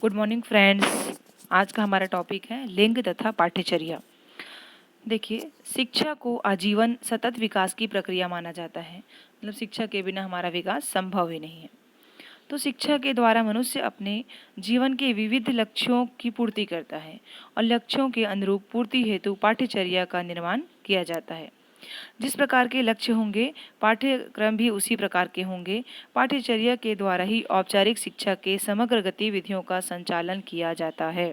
Good morning friends. आज का हमारा टॉपिक है लिंग तथा पाठ्यचर्या। देखिए, शिक्षा को आजीवन सतत विकास की प्रक्रिया माना जाता है। मतलब शिक्षा के बिना हमारा विकास संभव ही नहीं है। तो शिक्षा के द्वारा मनुष्य अपने जीवन के विविध लक्ष्यों की पूर्ति करता है और लक्ष्यों के अनुरूप पूर्ति हेतु पाठ्यचर्या का निर्माण किया जाता है। जिस प्रकार के लक्ष्य होंगे, पाठ्यक्रम भी उसी प्रकार के होंगे। पाठ्यचर्या के द्वारा ही औपचारिक शिक्षा के समग्र गतिविधियों का संचालन किया जाता है।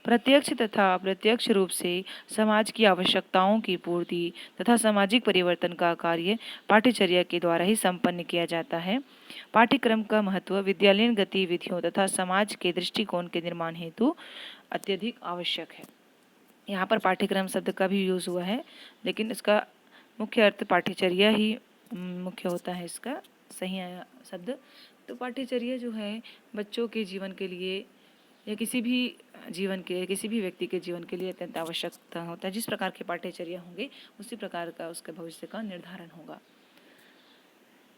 प्रत्यक्ष तथा अप्रत्यक्ष रूप से समाज की आवश्यकताओं की पूर्ति तथा सामाजिक परिवर्तन का कार्य पाठ्यचर्या के द्वारा ही संपन्न किया जाता है। पाठ्यक्रम का महत्व विद्यालयीन गतिविधियों तथा समाज के दृष्टिकोण के निर्माण हेतु अत्यधिक आवश्यक है। यहाँ पर पाठ्यक्रम शब्द का भी यूज़ हुआ है, लेकिन इसका मुख्य अर्थ पाठ्यचर्या ही मुख्य होता है, इसका सही शब्द। तो पाठ्यचर्या जो है बच्चों के जीवन के लिए या किसी भी व्यक्ति के जीवन के लिए अत्यंत आवश्यकता होता है। जिस प्रकार के पाठ्यचर्या होंगे उसी प्रकार का उसके भविष्य का निर्धारण होगा।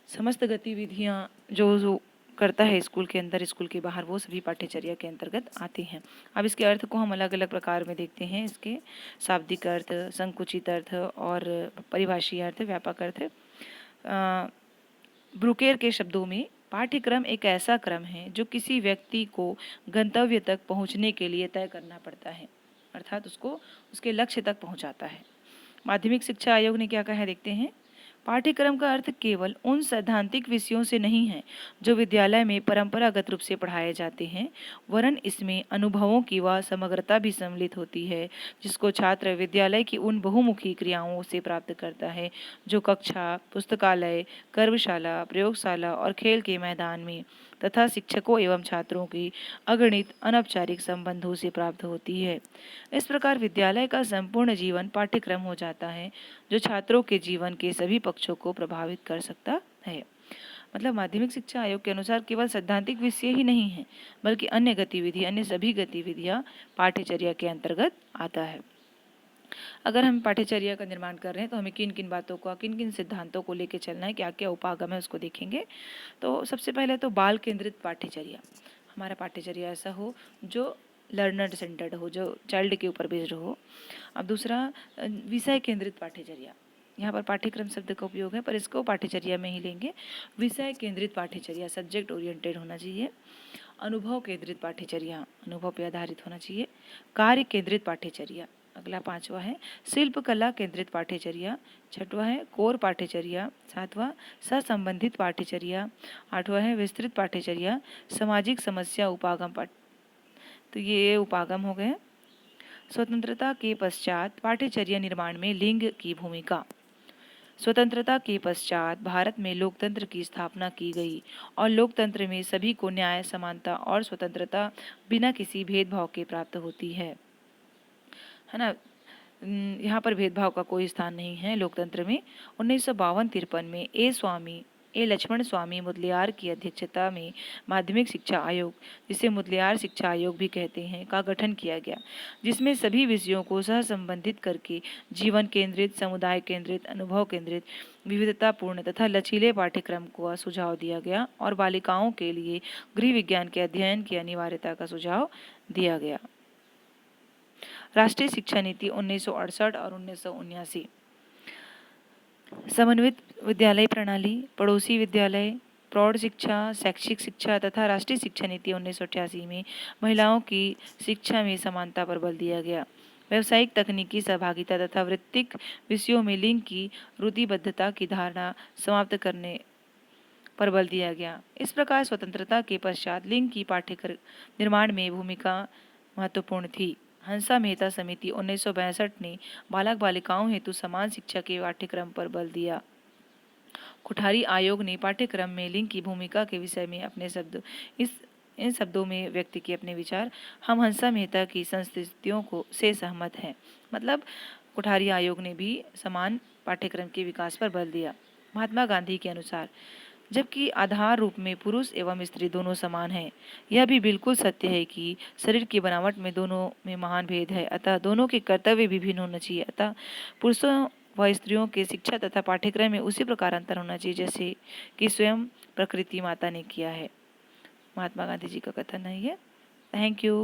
समस्त गतिविधियाँ जो करता है स्कूल के अंदर, स्कूल के बाहर, वो सभी पाठ्यचर्या के अंतर्गत आती हैं। अब इसके अर्थ को हम अलग अलग प्रकार में देखते हैं। इसके शाब्दिक अर्थ, संकुचित अर्थ और परिभाषीय अर्थ, व्यापक अर्थ। ब्रूकेर के शब्दों में पाठ्यक्रम एक ऐसा क्रम है जो किसी व्यक्ति को गंतव्य तक पहुंचने के लिए तय करना पड़ता है, अर्थात उसको उसके लक्ष्य तक पहुंचाता है। माध्यमिक शिक्षा आयोग ने क्या कहा है, देखते हैं। पाठ्यक्रम का अर्थ केवल उन सैद्धांतिक विषयों से नहीं है जो विद्यालय में परंपरागत रूप से पढ़ाए जाते हैं, वरन इसमें अनुभवों की वह समग्रता भी सम्मिलित होती है जिसको छात्र विद्यालय की उन बहुमुखी क्रियाओं से प्राप्त करता है जो कक्षा, पुस्तकालय, कर्मशाला, प्रयोगशाला और खेल के मैदान में तथा शिक्षकों एवं छात्रों की अगणित अनौपचारिक संबंधों से प्राप्त होती है। इस प्रकार विद्यालय का संपूर्ण जीवन पाठ्यक्रम हो जाता है जो छात्रों के जीवन के सभी पक्षों को प्रभावित कर सकता है। मतलब माध्यमिक शिक्षा आयोग के अनुसार केवल सैद्धांतिक विषय ही नहीं है, बल्कि अन्य सभी गतिविधियां पाठ्यचर्या के अंतर्गत आता है। अगर हम पाठ्यचर्या का निर्माण कर रहे हैं तो हमें किन किन बातों का, किन किन सिद्धांतों को लेकर चलना है, क्या क्या उपागम है, उसको देखेंगे। तो सबसे पहले तो बाल केंद्रित पाठ्यचर्या। हमारा पाठ्यचर्या ऐसा हो जो लर्नर सेंटर्ड हो, जो चाइल्ड के ऊपर बेस्ड हो। अब दूसरा विषय केंद्रित पाठ्यचर्या। यहाँ पर पाठ्यक्रम शब्द का उपयोग है, पर इसको पाठ्यचर्या में ही लेंगे। विषय केंद्रित पाठ्यचर्या, सब्जेक्ट ओरिएंटेड होना चाहिए। अनुभव केंद्रित पाठ्यचर्या, अनुभव पर आधारित होना चाहिए। कार्य केंद्रित पाठ्यचर्या, अगला पांचवा है शिल्पकला केंद्रित पाठ्यचर्या। छठवां है कोर पाठ्यचर्या। सातवां सहसंबंधित पाठ्यचर्या। आठवां है विस्तृत पाठ्यचर्या। सामाजिक समस्या उपागम तो ये उपागम हो गए। स्वतंत्रता के पश्चात पाठ्यचर्या निर्माण में लिंग की भूमिका। स्वतंत्रता के पश्चात भारत में लोकतंत्र की स्थापना की गई और लोकतंत्र में सभी को न्याय, समानता और स्वतंत्रता बिना किसी भेदभाव के प्राप्त होती है ना। यहाँ पर भेदभाव का कोई स्थान नहीं है लोकतंत्र में। 1952-53 में ए लक्ष्मण स्वामी मुदलियार की अध्यक्षता में माध्यमिक शिक्षा आयोग, जिसे मुदलियार शिक्षा आयोग भी कहते हैं, का गठन किया गया, जिसमें सभी विषयों को सह संबंधित करके जीवन केंद्रित, समुदाय केंद्रित, अनुभव केंद्रित, विविधतापूर्ण तथा लचीले पाठ्यक्रम को सुझाव दिया गया और बालिकाओं के लिए गृह विज्ञान के अध्ययन की अनिवार्यता का सुझाव दिया गया। राष्ट्रीय शिक्षा नीति 1968 और 1979। समन्वित विद्यालय प्रणाली, पड़ोसी विद्यालय, प्रौढ़ शिक्षा, शैक्षिक शिक्षा तथा राष्ट्रीय शिक्षा नीति 1988 में महिलाओं की शिक्षा में समानता पर बल दिया गया। व्यावसायिक तकनीकी सहभागिता तथा वृत्तिक विषयों में लिंग की रुचिबद्धता की धारणा समाप्त करने पर बल दिया गया। इस प्रकार स्वतंत्रता के पश्चात लिंग की पाठ्यक्रम निर्माण में भूमिका महत्वपूर्ण थी। हंसा मेहता समिति 1962 ने बालक बालिकाओं हेतु समान शिक्षा के पाठ्यक्रम पर बल दिया। कोठारी आयोग ने पाठ्यक्रम में लिंग की भूमिका के विषय में अपने इन शब्दों में व्यक्त किए अपने विचार। हम हंसा मेहता की संस्तुतियों को से सहमत हैं। मतलब कोठारी आयोग ने भी समान पाठ्यक्रम के विकास पर बल दिया। महात्मा गांधी के अनुसार जबकि आधार रूप में पुरुष एवं स्त्री दोनों समान हैं, यह भी बिल्कुल सत्य है कि शरीर की बनावट में दोनों में महान भेद है, अतः दोनों के कर्तव्य विभिन्न होना चाहिए। अतः पुरुषों व स्त्रियों के शिक्षा तथा पाठ्यक्रम में उसी प्रकार अंतर होना चाहिए जैसे कि स्वयं प्रकृति माता ने किया है। महात्मा गांधी जी का कथन है ये। Thank you.